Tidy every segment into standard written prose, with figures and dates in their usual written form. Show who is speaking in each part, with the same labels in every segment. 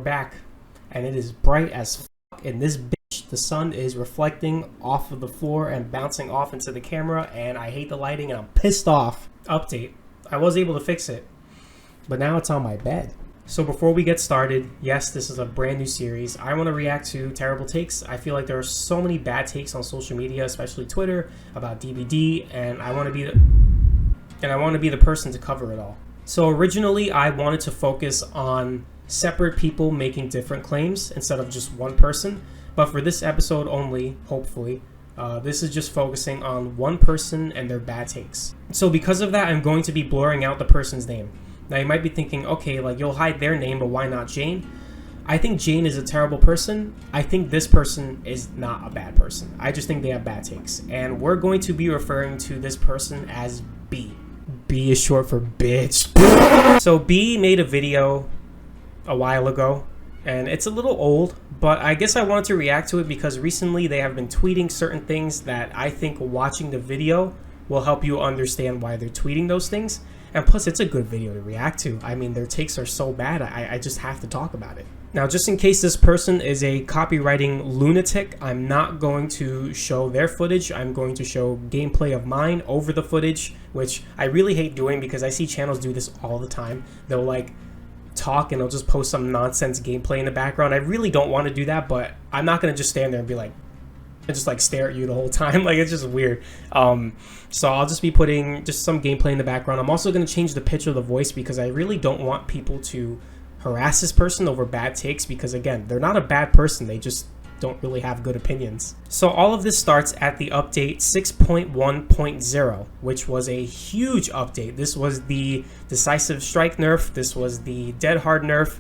Speaker 1: back, and it is bright as fuck in this bitch. The sun is reflecting off of the floor and bouncing off into the camera, and I hate the lighting and I'm pissed off. Update. I was able to fix it, but now it's on my bed. So before we get started, yes, this is a brand new series. I want to react to terrible takes. I feel like there are so many bad takes on social media, especially Twitter, about DBD, and I want to be the person to cover it all. So originally, I wanted to focus on separate people making different claims instead of just one person. But for this episode only, hopefully, this is just focusing on one person and their bad takes. So because of that, I'm going to be blurring out the person's name. Now you might be thinking, okay, like you'll hide their name, but why not Jane? I think Jane is a terrible person. I think this person is not a bad person. I just think they have bad takes. And we're going to be referring to this person as B. B is short for bitch. So B made a video a while ago, and it's a little old, but I guess I wanted to react to it because recently they have been tweeting certain things that I think watching the video will help you understand why they're tweeting those things. And plus, it's a good video to react to. I mean, their takes are so bad, I just have to talk about it. Now, just in case this person is a copywriting lunatic, I'm not going to show their footage. I'm going to show gameplay of mine over the footage, which I really hate doing because I see channels do this all the time. They'll like talk and they'll just post some nonsense gameplay in the background. I really don't want to do that, but I'm not going to just stand there and be like, and just like stare at you the whole time. Like, it's just weird. So I'll just be putting just some gameplay in the background. I'm also going to change the pitch of the voice because I really don't want people to harass this person over bad takes because, again, they're not a bad person. They just don't really have good opinions. So all of this starts at the update 6.1.0, which was a huge update. This was the decisive strike nerf. This was the dead hard nerf,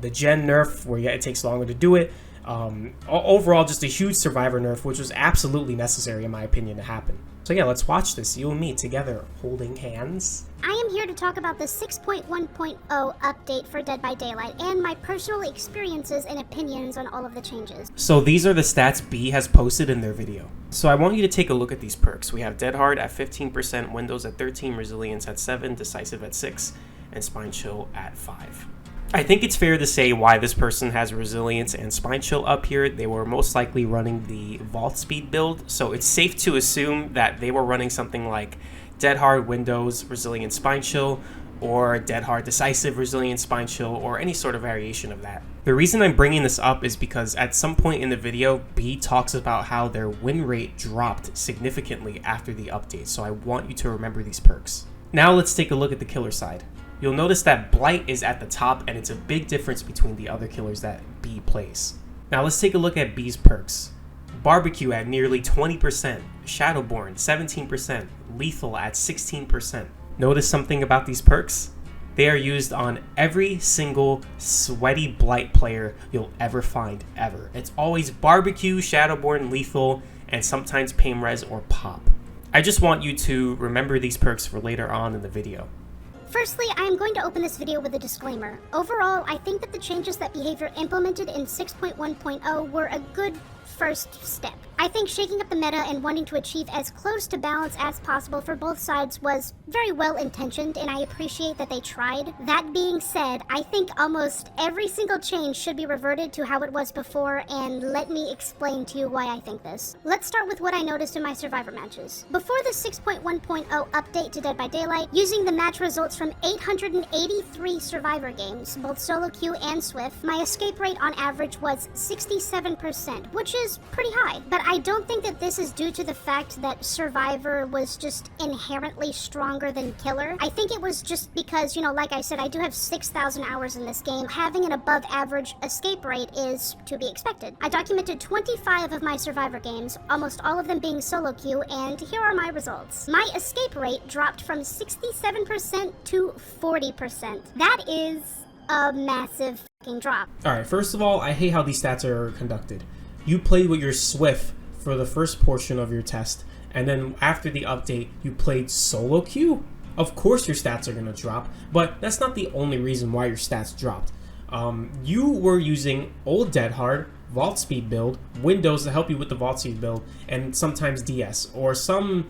Speaker 1: the gen nerf where it takes longer to do it. Overall, just a huge survivor nerf, which was absolutely necessary in my opinion to happen. So yeah, let's watch this, you and me together, holding hands.
Speaker 2: I am here to talk about the 6.1.0 update for Dead by Daylight and my personal experiences and opinions on all of the changes.
Speaker 1: So these are the stats B has posted in their video. So I want you to take a look at these perks. We have Dead Hard at 15%, Windows at 13%, Resilience at 7%, Decisive at 6%, and Spine Chill at 5%. I think it's fair to say why this person has Resilience and Spine Chill up here. They were most likely running the Vault Speed build, so it's safe to assume that they were running something like Dead Hard, Windows, Resilience, Spine Chill, or Dead Hard, Decisive, Resilience, Spine Chill, or any sort of variation of that. The reason I'm bringing this up is because at some point in the video, B talks about how their win rate dropped significantly after the update, so I want you to remember these perks. Now let's take a look at the killer side. You'll notice that Blight is at the top, and it's a big difference between the other killers that B plays. Now let's take a look at B's perks. Barbecue at nearly 20%, Shadowborn 17%, Lethal at 16%. Notice something about these perks? They are used on every single sweaty Blight player you'll ever find, ever. It's always Barbecue, Shadowborn, Lethal, and sometimes Pain Res or Pop. I just want you to remember these perks for later on in the video.
Speaker 2: Firstly, I am going to open this video with a disclaimer. Overall, I think that the changes that Behavior implemented in 6.1.0 were a good first step. I think shaking up the meta and wanting to achieve as close to balance as possible for both sides was very well intentioned, and I appreciate that they tried. That being said, I think almost every single change should be reverted to how it was before, and let me explain to you why I think this. Let's start with what I noticed in my Survivor matches. Before the 6.1.0 update to Dead by Daylight, using the match results from 883 Survivor games, both solo queue and Swift, my escape rate on average was 67%, which is pretty high. But I don't think that this is due to the fact that Survivor was just inherently stronger than Killer. I think it was just because, you know, like I said, I do have 6,000 hours in this game. Having an above average escape rate is to be expected. I documented 25 of my Survivor games, almost all of them being solo queue, and here are my results. My escape rate dropped from 67% to 40%. That is a massive fucking drop.
Speaker 1: Alright, first of all, I hate how these stats are conducted. You played with your Swift for the first portion of your test, and then after the update, you played solo queue? Of course your stats are going to drop, but that's not the only reason why your stats dropped. You were using old Dead Hard, Vault Speed build, Windows to help you with the Vault Speed build, and sometimes DS, or some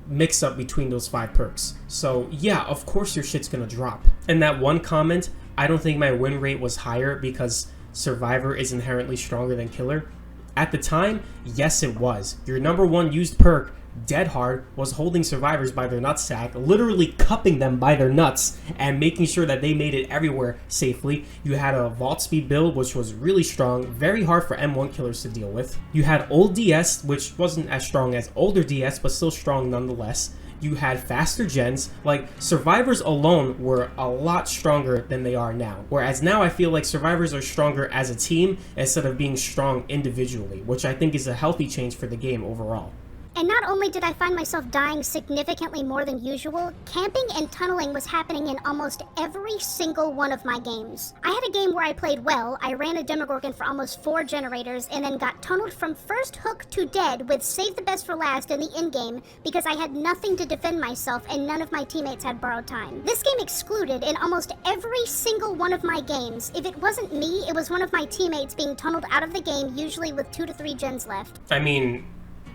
Speaker 1: mix up between those 5 perks. So yeah, of course your shit's gonna drop. And that one comment, I don't think my win rate was higher because Survivor is inherently stronger than Killer. At the time, yes it was. Your number one used perk, Dead Hard, was holding survivors by their nutsack, literally cupping them by their nuts and making sure that they made it everywhere safely. You had a vault speed build, which was really strong, very hard for M1 killers to deal with. You had old DS, which wasn't as strong as older DS, but still strong nonetheless. You had faster gens. Like, survivors alone were a lot stronger than they are now. Whereas now I feel like survivors are stronger as a team instead of being strong individually, which I think is a healthy change for the game overall.
Speaker 2: And not only did I find myself dying significantly more than usual, camping and tunneling was happening in almost every single one of my games. I had a game where I played well, I ran a Demogorgon for almost 4 generators, and then got tunneled from first hook to dead with save the best for last in the endgame because I had nothing to defend myself and none of my teammates had borrowed time. This game excluded in almost every single one of my games. If it wasn't me, it was one of my teammates being tunneled out of the game, usually with 2 to 3 gens left.
Speaker 1: I mean,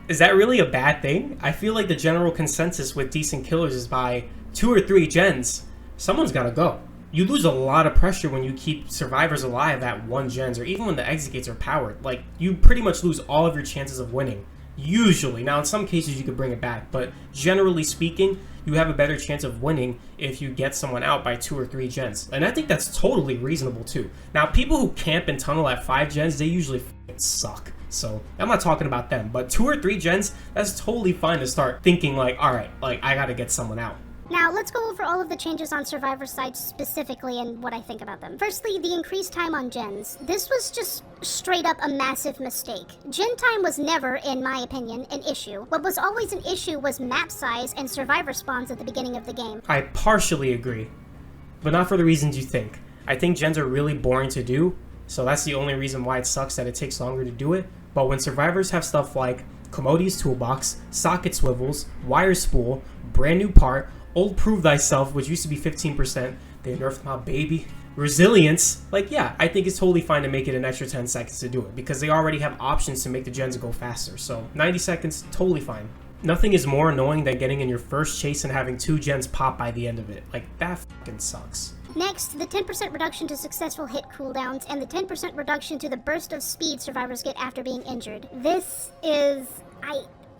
Speaker 1: is that really a bad thing? I feel like the general consensus with decent killers is by 2 or 3 gens, someone's gotta go. You lose a lot of pressure when you keep survivors alive at 1 gens, or even when the exit gates are powered. Like, you pretty much lose all of your chances of winning. Usually. Now, in some cases, you could bring it back, but generally speaking, you have a better chance of winning if you get someone out by 2 or 3 gens. And I think that's totally reasonable, too. Now, people who camp and tunnel at 5 gens, they usually f***ing suck. So, I'm not talking about them, but 2 or 3 gens, that's totally fine to start thinking like, alright, like, I gotta get someone out.
Speaker 2: Now, let's go over all of the changes on Survivor side specifically and what I think about them. Firstly, the increased time on gens. This was just straight up a massive mistake. Gen time was never, in my opinion, an issue. What was always an issue was map size and survivor spawns at the beginning of the game.
Speaker 1: I partially agree, but not for the reasons you think. I think gens are really boring to do, so that's the only reason why it sucks that it takes longer to do it. But when survivors have stuff like Commodious Toolbox, Socket Swivels, Wire Spool, Brand New Part, Old Prove Thyself, which used to be 15%, they nerfed my baby, Resilience, like, yeah, I think it's totally fine to make it an extra 10 seconds to do it, because they already have options to make the gens go faster, so 90 seconds, totally fine. Nothing is more annoying than getting in your first chase and having 2 gens pop by the end of it. Like, that fucking sucks.
Speaker 2: Next, the 10% reduction to successful hit cooldowns and the 10% reduction to the burst of speed survivors get after being injured. This is...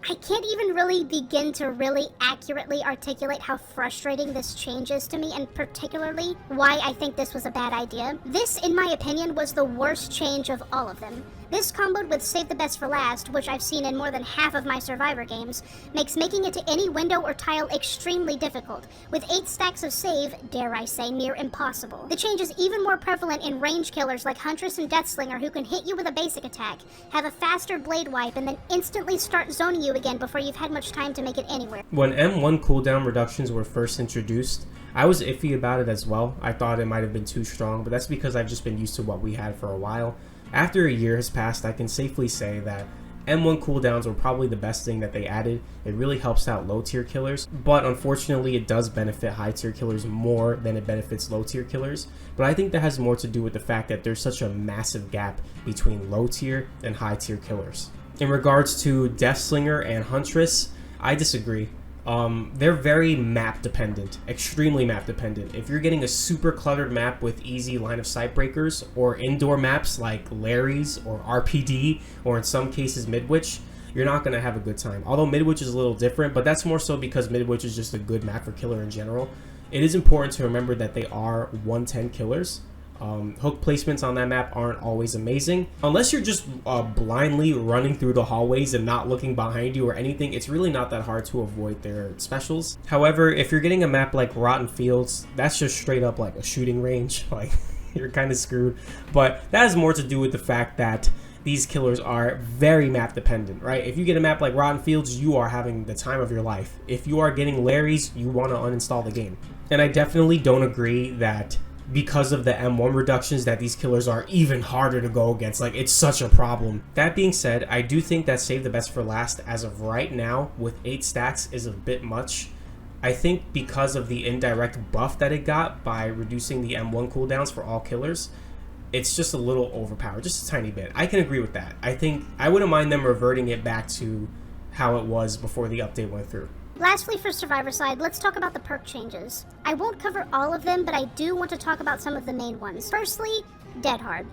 Speaker 2: I can't even really begin to really accurately articulate how frustrating this change is to me, and particularly why I think this was a bad idea. This, in my opinion, was the worst change of all of them. This, comboed with Save the Best for Last, which I've seen in more than half of my Survivor games, makes making it to any window or tile extremely difficult, with 8 stacks of save, dare I say, near impossible. The change is even more prevalent in range killers like Huntress and Deathslinger, who can hit you with a basic attack, have a faster blade wipe, and then instantly start zoning you again before you've had much time to make it anywhere.
Speaker 1: When M1 cooldown reductions were first introduced, I was iffy about it as well. I thought it might have been too strong, but that's because I've just been used to what we had for a while. After a year has passed, I can safely say that M1 cooldowns were probably the best thing that they added. It really helps out low tier killers, but unfortunately it does benefit high tier killers more than it benefits low tier killers. But I think that has more to do with the fact that there's such a massive gap between low tier and high tier killers. In regards to Deathslinger and Huntress, I disagree. They're very map dependent, extremely map dependent. If you're getting a super cluttered map with easy line of sight breakers, or indoor maps like Larry's or RPD, or in some cases Midwich, you're not going to have a good time. Although Midwich is a little different, but that's more so because Midwich is just a good map for killer in general. It is important to remember that they are 110 killers. Hook placements on that map aren't always amazing. Unless you're just blindly running through the hallways and not looking behind you or anything, it's really not that hard to avoid their specials. However, if you're getting a map like Rotten Fields, that's just straight up like a shooting range. Like, you're kind of screwed. But that has more to do with the fact that these killers are very map dependent, right? If you get a map like Rotten Fields, you are having the time of your life. If you are getting Larry's, you want to uninstall the game. And I definitely don't agree that because of the M1 reductions that these killers are even harder to go against. Like, it's such a problem. That being said, I do think that Save the Best for Last as of right now with 8 stacks is a bit much. I think because of the indirect buff that it got by reducing the M1 cooldowns for all killers, it's just a little overpowered, just a tiny bit. I can agree with that. I think I wouldn't mind them reverting it back to how it was before the update went through.
Speaker 2: Lastly, for Survivor side, let's talk about the perk changes. I won't cover all of them, but I do want to talk about some of the main ones. Firstly, Dead Hard.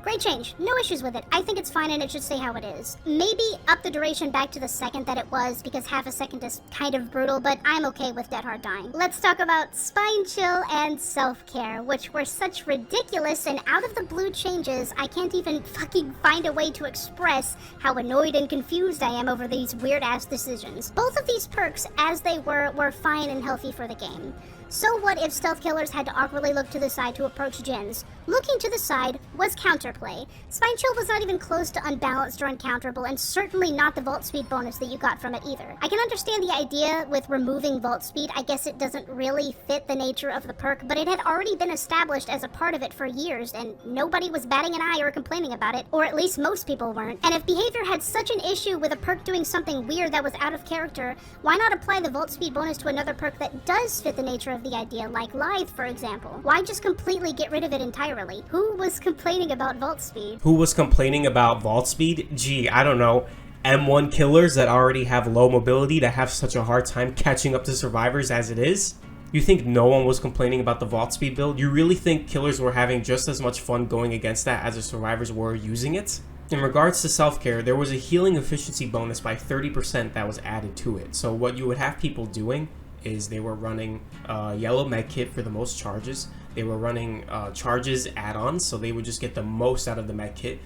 Speaker 2: Great change. No issues with it. I think it's fine and it should stay how it is. Maybe up the duration back to the second that it was, because half a second is kind of brutal, but I'm okay with Dead Hard dying. Let's talk about Spine Chill and Self-Care, which were such ridiculous and out of the blue changes, I can't even fucking find a way to express how annoyed and confused I am over these weird-ass decisions. Both of these perks, as they were fine and healthy for the game. So what if stealth killers had to awkwardly look to the side to approach gens? Looking to the side was counterplay. Spine Chill was not even close to unbalanced or uncounterable, and certainly not the vault speed bonus that you got from it either. I can understand the idea with removing vault speed. I guess it doesn't really fit the nature of the perk, but it had already been established as a part of it for years, and nobody was batting an eye or complaining about it, or at least most people weren't. And if behavior had such an issue with a perk doing something weird that was out of character, why not apply the vault speed bonus to another perk that does fit the nature of the idea, like Lithe, for example? Why just completely get rid of it entirely? Who was complaining about vault speed?
Speaker 1: Who was complaining about vault speed? Gee, I don't know. M1 killers that already have low mobility that have such a hard time catching up to survivors as it is? You think no one was complaining about the vault speed build? You really think killers were having just as much fun going against that as the survivors were using it? In regards to self-care, there was a healing efficiency bonus by 30% that was added to it. So what you would have people doing is they were running yellow medkit for the most charges. They were running charges add-ons, so they would just get the most out of the medkit.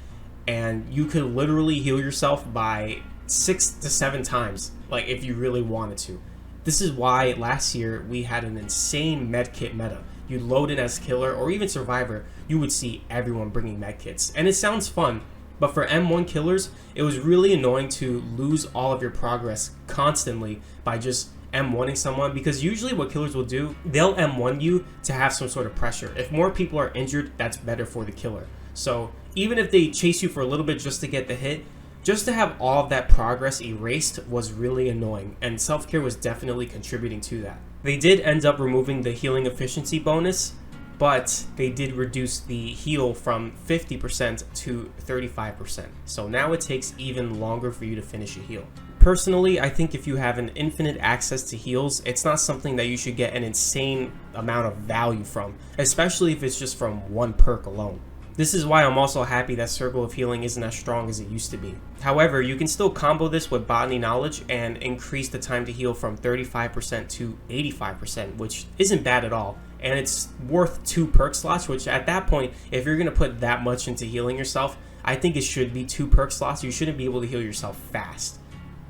Speaker 1: And you could literally heal yourself by 6 to 7 times, like if you really wanted to. This is why last year we had an insane medkit meta. You load in as killer or even survivor, you would see everyone bringing medkits. And it sounds fun, but for M1 killers, it was really annoying to lose all of your progress constantly by just M1ing someone, because usually what killers will do, they'll M1 you to have some sort of pressure. If more people are injured, that's better for the killer. So even if they chase you for a little bit just to get the hit, just to have all of that progress erased was really annoying, and self-care was definitely contributing to that. They did end up removing the healing efficiency bonus, but they did reduce the heal from 50% to 35%. So now it takes even longer for you to finish a heal. Personally, I think if you have an infinite access to heals, it's not something that you should get an insane amount of value from, especially if it's just from one perk alone. This is why I'm also happy that Circle of Healing isn't as strong as it used to be. However, you can still combo this with Botany Knowledge and increase the time to heal from 35% to 85%, which isn't bad at all. And it's worth 2 perk slots, which at that point, if you're going to put that much into healing yourself, I think it should be 2 perk slots. You shouldn't be able to heal yourself fast.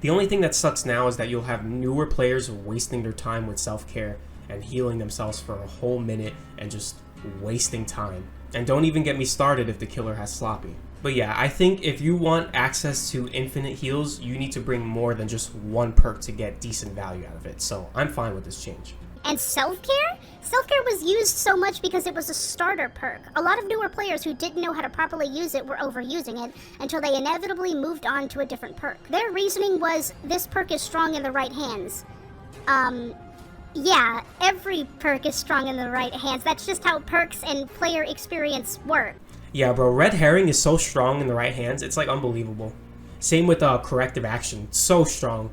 Speaker 1: The only thing that sucks now is that you'll have newer players wasting their time with self-care and healing themselves for a whole minute and just wasting time. And don't even get me started if the killer has sloppy. But yeah, I think if you want access to infinite heals, you need to bring more than just 1 perk to get decent value out of it. So I'm fine with this change.
Speaker 2: And self-care? Self-care was used so much because it was a starter perk. A lot of newer players who didn't know how to properly use it were overusing it until they inevitably moved on to a different perk. Their reasoning was, this perk is strong in the right hands. Yeah, every perk is strong in the right hands. That's just how perks and player experience work.
Speaker 1: Yeah, bro, Red Herring is so strong in the right hands, it's like unbelievable. Same with Corrective Action, so strong.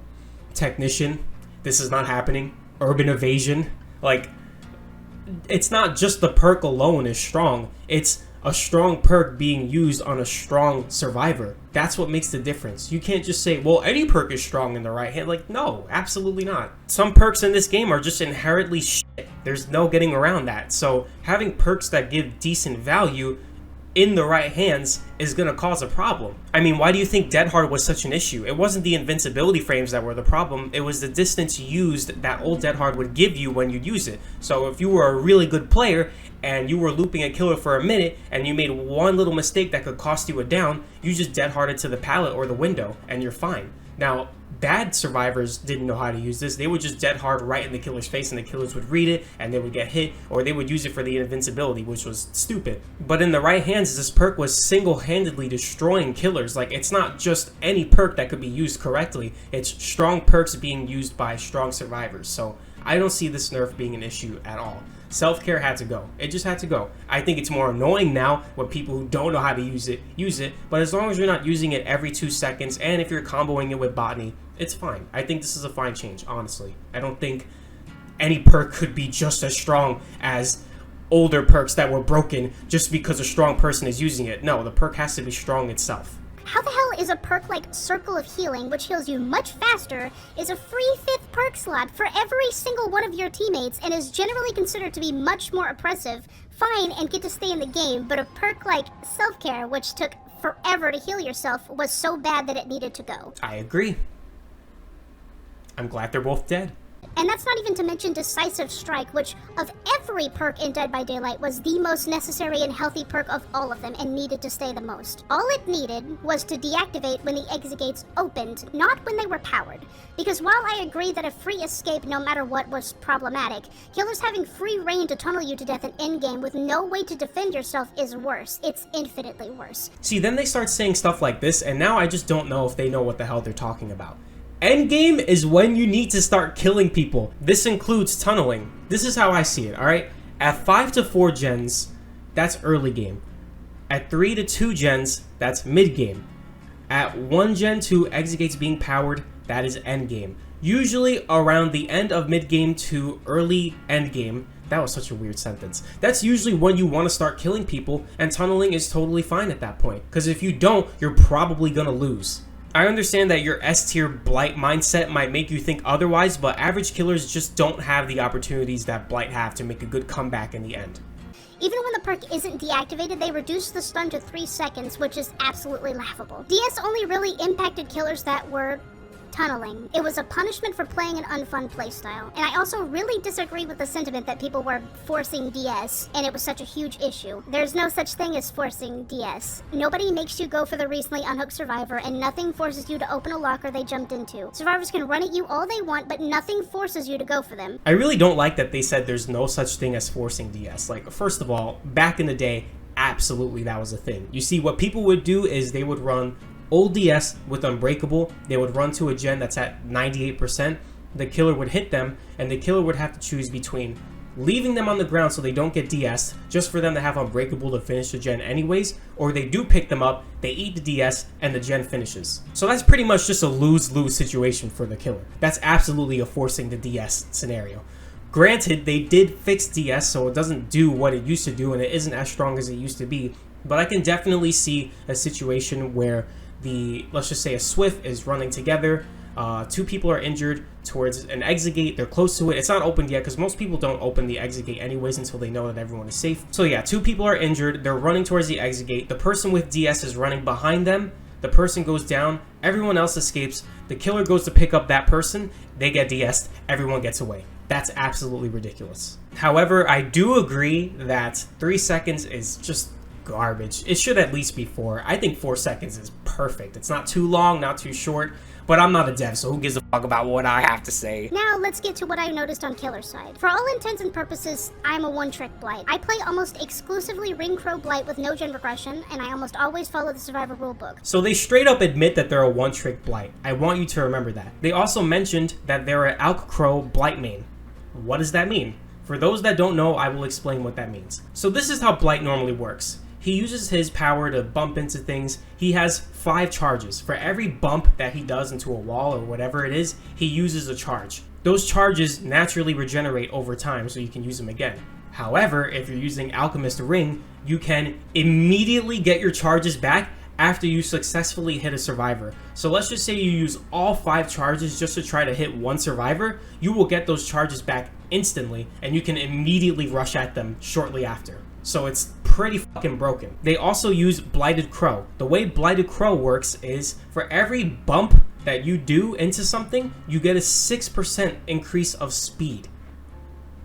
Speaker 1: Technician, this is not happening. Urban Evasion, like, it's not just the perk alone is strong, it's a strong perk being used on a strong survivor. That's what makes the difference. You can't just say, well, any perk is strong in the right hand. Like, no, absolutely not. Some perks in this game are just inherently shit. There's no getting around that. So having perks that give decent value in the right hands is going to cause a problem. I mean, why do you think Dead Hard was such an issue? It wasn't the invincibility frames that were the problem, it was the distance used that old Dead Hard would give you when you use it. So if you were a really good player and you were looping a killer for a minute and you made one little mistake that could cost you a down, you just Dead Harded to the pallet or the window and you're fine. Now, bad survivors didn't know how to use this. They would just Dead Hard right in the killer's face and the killers would read it and they would get hit, or they would use it for the invincibility, which was stupid. But in the right hands, this perk was single-handedly destroying killers. Like, it's not just any perk that could be used correctly. It's strong perks being used by strong survivors. So I don't see this nerf being an issue at all. Self-care had to go. It just had to go. I think it's more annoying now when people who don't know how to use it, but as long as you're not using it every 2 seconds, and if you're comboing it with botany, it's fine. I think this is a fine change, honestly. I don't think any perk could be just as strong as older perks that were broken just because a strong person is using it. No, the perk has to be strong itself.
Speaker 2: How the hell is a perk like Circle of Healing, which heals you much faster, is a free 5th perk slot for every single one of your teammates and is generally considered to be much more oppressive, fine, and get to stay in the game, but a perk like Self-Care, which took forever to heal yourself, was so bad that it needed to go.
Speaker 1: I agree. I'm glad they're both dead.
Speaker 2: And that's not even to mention Decisive Strike, which of every perk in Dead by Daylight was the most necessary and healthy perk of all of them and needed to stay the most. All it needed was to deactivate when the exit gates opened, not when they were powered. Because while I agree that a free escape no matter what was problematic, killers having free reign to tunnel you to death in endgame with no way to defend yourself is worse. It's infinitely worse.
Speaker 1: See, then they start saying stuff like this, and now I just don't know if they know what the hell they're talking about. Endgame is when you need to start killing people. This includes tunneling. This is how I see it, alright? At 5 to 4 gens, that's early game. At 3 to 2 gens, that's mid game. At 1 gen to exit gates being powered, that is end game. Usually around the end of mid game to early end game. That was such a weird sentence. That's usually when you want to start killing people, and tunneling is totally fine at that point. Because if you don't, you're probably gonna lose. I understand that your S-tier Blight mindset might make you think otherwise, but average killers just don't have the opportunities that Blight have to make a good comeback in the end.
Speaker 2: Even when the perk isn't deactivated, they reduce the stun to 3 seconds, which is absolutely laughable. DS only really impacted killers that were tunneling. It was a punishment for playing an unfun playstyle. And I also really disagree with the sentiment that people were forcing DS, and it was such a huge issue. There's no such thing as forcing DS. Nobody makes you go for the recently unhooked survivor, and nothing forces you to open a locker they jumped into. Survivors can run at you all they want, but nothing forces you to go for them.
Speaker 1: I really don't like that they said there's no such thing as forcing DS. Like, first of all, back in the day, absolutely that was a thing. You see, what people would do is they would run old DS with Unbreakable. They would run to a gen that's at 98%. The killer would hit them, and the killer would have to choose between leaving them on the ground so they don't get DS, just for them to have Unbreakable to finish the gen anyways, or they do pick them up, they eat the DS, and the gen finishes. So that's pretty much just a lose-lose situation for the killer. That's absolutely a forcing the DS scenario. Granted, they did fix DS, so it doesn't do what it used to do, and it isn't as strong as it used to be, but I can definitely see a situation where let's just say a Swift is running together, 2 people are injured towards an exit gate, they're close to it, it's not opened yet because most people don't open the exit gate anyways until they know that everyone is safe. So yeah, 2 people are injured, they're running towards the exit gate, the person with DS is running behind them, the person goes down, everyone else escapes, the killer goes to pick up that person, they get DS'd, everyone gets away. That's absolutely ridiculous. However, I do agree that 3 seconds is just garbage. It should at least be 4. I think 4 seconds is perfect. It's not too long, not too short, but I'm not a dev, so who gives a fuck about what I have to say?
Speaker 2: Now let's get to what I noticed on killer side. For all intents and purposes, I'm a one-trick Blight. I play almost exclusively Ring Crow Blight with no gen regression, and I almost always follow the Survivor rulebook.
Speaker 1: So they straight up admit that they're a one-trick Blight. I want you to remember that. They also mentioned that they're an Alk Crow Blight main. What does that mean? For those that don't know, I will explain what that means. So this is how Blight normally works. He uses his power to bump into things. He has 5 charges. For every bump that he does into a wall or whatever it is, he uses a charge. Those charges naturally regenerate over time, so you can use them again. However, if you're using Alchemist Ring, you can immediately get your charges back after you successfully hit a survivor. So let's just say you use all 5 charges just to try to hit one survivor, you will get those charges back instantly, and you can immediately rush at them shortly after. So it's pretty fucking broken. They also use Blighted Crow. The way Blighted Crow works is for every bump that you do into something, you get a 6% increase of speed.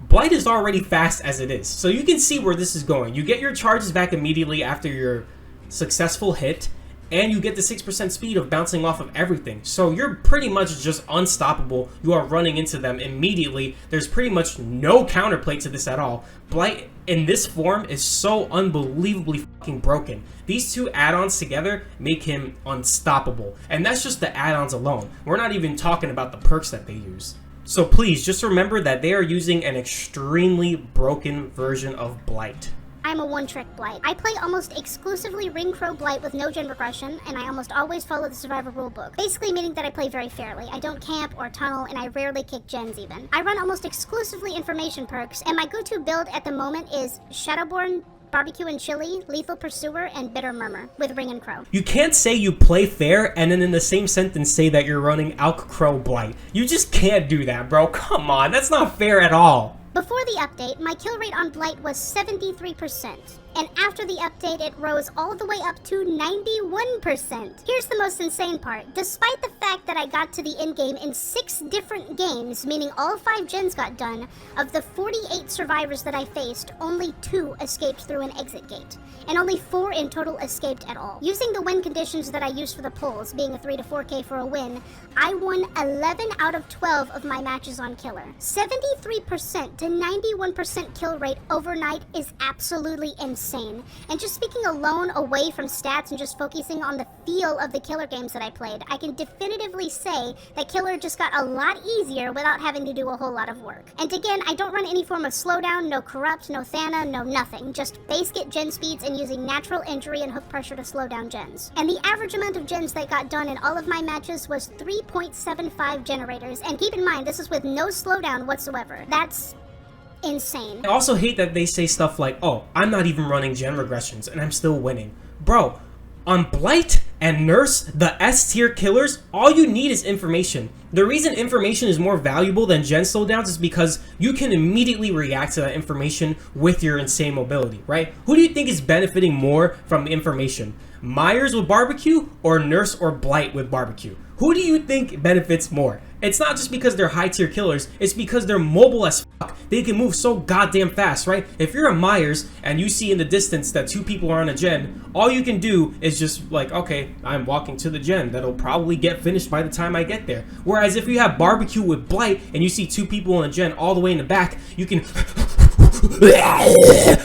Speaker 1: Blight is already fast as it is, so you can see where this is going. You get your charges back immediately after your successful hit, and you get the 6% speed of bouncing off of everything. So you're pretty much just unstoppable. You are running into them immediately. There's pretty much no counterplay to this at all. Blight in this form is so unbelievably fucking broken. These 2 add-ons together make him unstoppable. And that's just the add-ons alone. We're not even talking about the perks that they use. So please, just remember that they are using an extremely broken version of Blight.
Speaker 2: I'm a one-trick Blight. I play almost exclusively Ring Crow Blight with no gen regression, and I almost always follow the Survivor rulebook. Basically meaning that I play very fairly. I don't camp or tunnel, and I rarely kick gens even. I run almost exclusively information perks, and my go-to build at the moment is Shadowborn, Barbecue and Chili, Lethal Pursuer, and Bitter Murmur with Ring and Crow.
Speaker 1: You can't say you play fair and then in the same sentence say that you're running Alk Crow Blight. You just can't do that, bro. Come on, that's not fair at all.
Speaker 2: Before the update, my kill rate on Blight was 73%, and after the update it rose all the way up to 91%. Here's the most insane part. Despite the fact that I got to the end game in 6 different games, meaning all 5 gens got done, of the 48 survivors that I faced, only 2 escaped through an exit gate, and only 4 in total escaped at all. Using the win conditions that I used for the polls, being a 3 to 4k for a win, I won 11 out of 12 of my matches on Killer. 73% to 91% kill rate overnight is absolutely insane. And just speaking alone away from stats and just focusing on the feel of the Killer games that I played, I can definitively say that Killer just got a lot easier without having to do a whole lot of work. And again, I don't run any form of slowdown, no corrupt, no Thana, no nothing. Just base get gen speeds and using natural injury and hook pressure to slow down gens. And the average amount of gens that got done in all of my matches was 3.75 generators. And keep in mind, this is with no slowdown whatsoever. That's insane.
Speaker 1: I also hate that they say stuff like, oh, I'm not even running gen regressions and I'm still winning. Bro, on Blight and Nurse, the S tier killers, all you need is information. The reason information is more valuable than gen slowdowns is because you can immediately react to that information with your insane mobility, right? Who do you think is benefiting more from information? Myers with Barbecue or Nurse or Blight with Barbecue? Who do you think benefits more? It's not just because they're high tier killers, it's because they're mobile as fuck. They can move so goddamn fast, right? If you're a Myers and you see in the distance that 2 people are on a gen, all you can do is just like, okay, I'm walking to the gen. That'll probably get finished by the time I get there. Whereas if you have Barbecue with Blight and you see 2 people on a gen all the way in the back, you can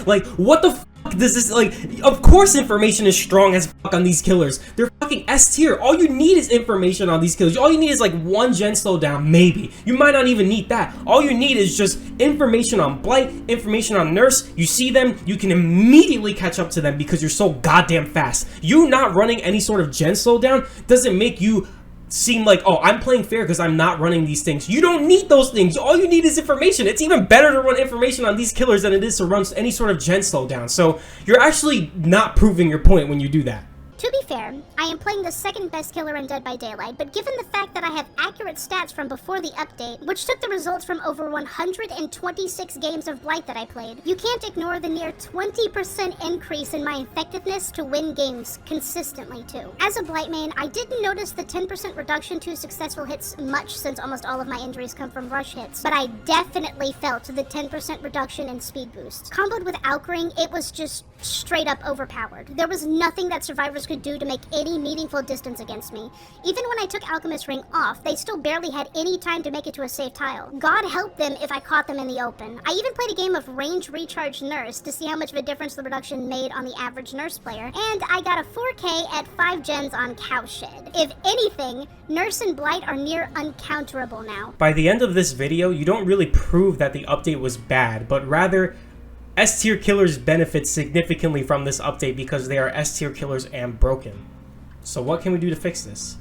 Speaker 1: like, what the fuck does this, like, of course information is strong as fuck on these killers. They're fucking S tier. All you need is information on these killers. All you need is like 1 gen slowdown, maybe. You might not even need that. All you need is just information on Blight, information on Nurse. You see them, you can immediately catch up to them because you're so goddamn fast. You not running any sort of gen slowdown doesn't make you seem like, oh, I'm playing fair because I'm not running these things. You don't need those things. All you need is information. It's even better to run information on these killers than it is to run any sort of gen slowdown. So you're actually not proving your point when you do that.
Speaker 2: To be fair, I am playing the second best killer in Dead by Daylight, but given the fact that I have accurate stats from before the update, which took the results from over 126 games of Blight that I played, you can't ignore the near 20% increase in my effectiveness to win games consistently too. As a Blight main, I didn't notice the 10% reduction to successful hits much since almost all of my injuries come from rush hits, but I definitely felt the 10% reduction in speed boosts. Comboed with Alkring, it was just straight up overpowered. There was nothing that survivors could do to make any meaningful distance against me. Even when I took Alchemist Ring off, they still barely had any time to make it to a safe tile. God help them if I caught them in the open. I even played a game of Range Recharge Nurse to see how much of a difference the reduction made on the average Nurse player, and I got a 4k at 5 gens on Cowshed. If anything, Nurse and Blight are near uncounterable now.
Speaker 1: By the end of this video, you don't really prove that the update was bad, but rather S tier killers benefit significantly from this update because they are S tier killers and broken. So what can we do to fix this?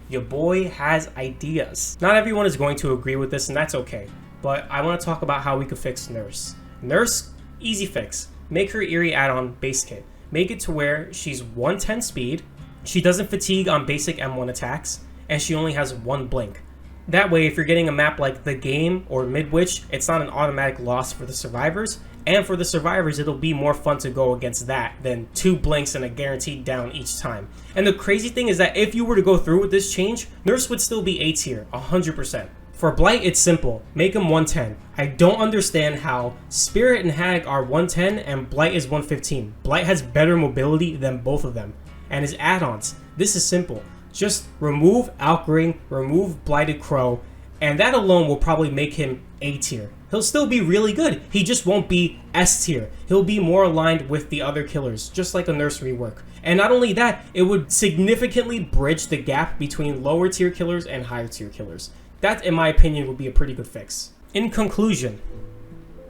Speaker 1: Your boy has ideas. Not everyone is going to agree with this, and that's okay. But I want to talk about how we could fix Nurse. Nurse, easy fix. Make her Eerie add-on base kit. Make it to where she's 110 speed, she doesn't fatigue on basic M1 attacks, and she only has 1 blink. That way, if you're getting a map like The Game or Midwich, it's not an automatic loss for the survivors, and for the survivors, it'll be more fun to go against that than 2 blinks and a guaranteed down each time. And the crazy thing is that if you were to go through with this change, Nurse would still be A tier, 100%. For Blight, it's simple. Make him 110. I don't understand how Spirit and Hag are 110 and Blight is 115. Blight has better mobility than both of them. And his add-ons, this is simple. Just remove Alkring, remove Blighted Crow, and that alone will probably make him A tier. He'll still be really good, he just won't be S tier. He'll be more aligned with the other killers, just like a Nurse rework. And not only that, it would significantly bridge the gap between lower tier killers and higher tier killers. That, in my opinion, would be a pretty good fix. In conclusion,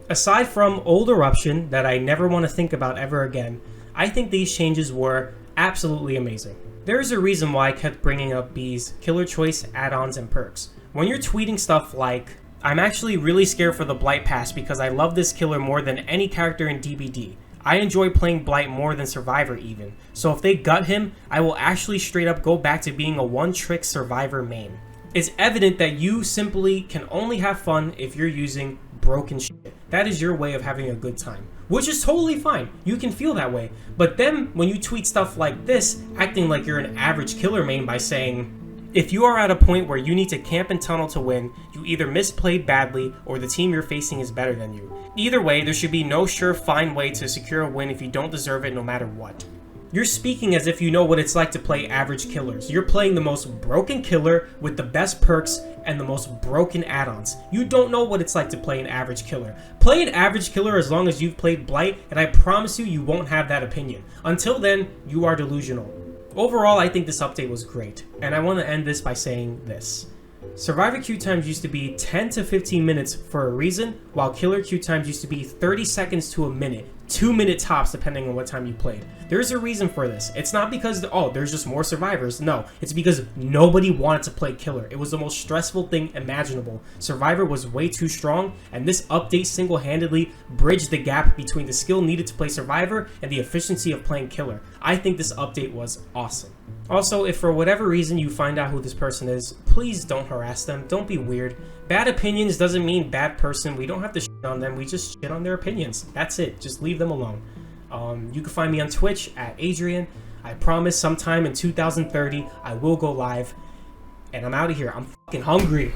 Speaker 1: aside from old eruption that I never want to think about ever again, I think these changes were absolutely amazing. There is a reason why I kept bringing up B's killer choice, add-ons, and perks. When you're tweeting stuff like, I'm actually really scared for the Blight Pass because I love this killer more than any character in DBD. I enjoy playing Blight more than Survivor even, so if they gut him, I will actually straight up go back to being a one-trick Survivor main. It's evident that you simply can only have fun if you're using broken shit. That is your way of having a good time, which is totally fine. You can feel that way. But then when you tweet stuff like this, acting like you're an average killer main by saying, if you are at a point where you need to camp and tunnel to win, you either misplayed badly or the team you're facing is better than you. Either way, there should be no sure-fine way to secure a win if you don't deserve it no matter what. You're speaking as if you know what it's like to play average killers. You're playing the most broken killer with the best perks and the most broken add-ons. You don't know what it's like to play an average killer. Play an average killer as long as you've played Blight, and I promise you, you won't have that opinion. Until then, you are delusional. Overall, I think this update was great, and I want to end this by saying this. Survivor queue times used to be 10 to 15 minutes for a reason, while killer queue times used to be 30 seconds to a minute, 2-minute tops depending on what time you played. There's a reason for this. It's not because, oh, there's just more survivors. No, it's because nobody wanted to play killer. It was the most stressful thing imaginable. Survivor was way too strong, and this update single-handedly bridged the gap between the skill needed to play Survivor and the efficiency of playing killer. I think this update was awesome. Also, if for whatever reason you find out who this person is, please don't harass them. Don't be weird. Bad opinions doesn't mean bad person. We don't have to shit on them. We just shit on their opinions. That's it. Just leave them alone. You can find me on Twitch at Adrian. I promise sometime in 2030 I will go live. And I'm out of here. I'm fucking hungry.